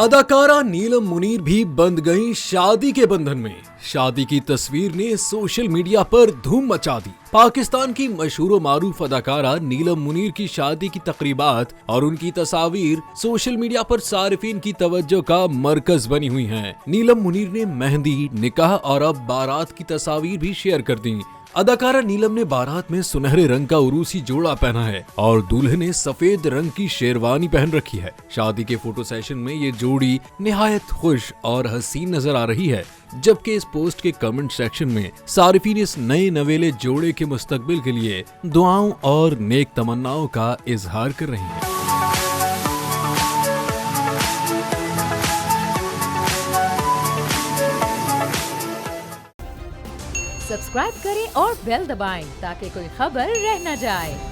अदाकारा नीलम मुनीर भी बंध गईं शादी के बंधन में। शादी की तस्वीर ने सोशल मीडिया पर धूम मचा दी। पाकिस्तान की मशहूर मारूफ अदाकारा नीलम मुनीर की शादी की तकरीबात और उनकी तस्वीर सोशल मीडिया पर सारिफीन की तवज्जो का मरकज बनी हुई हैं। नीलम मुनीर ने मेहंदी, निकाह और अब बारात की तस्वीर भी शेयर कर दी। अदाकारा नीलम ने बारात में सुनहरे रंग का उरूसी जोड़ा पहना है और दूल्हे ने सफेद रंग की शेरवानी पहन रखी है। शादी के फोटो सेशन में ये जोड़ी निहायत खुश और हसीन नजर आ रही है, जबकि इस पोस्ट के कमेंट सेक्शन में सारिफीन इस नए नवेले जोड़े के मुस्तकबिल के लिए दुआओं और नेक तमन्नाओं का इजहार कर रही हैं। सब्सक्राइब करें और बेल दबाएं ताकि कोई खबर रह न जाए।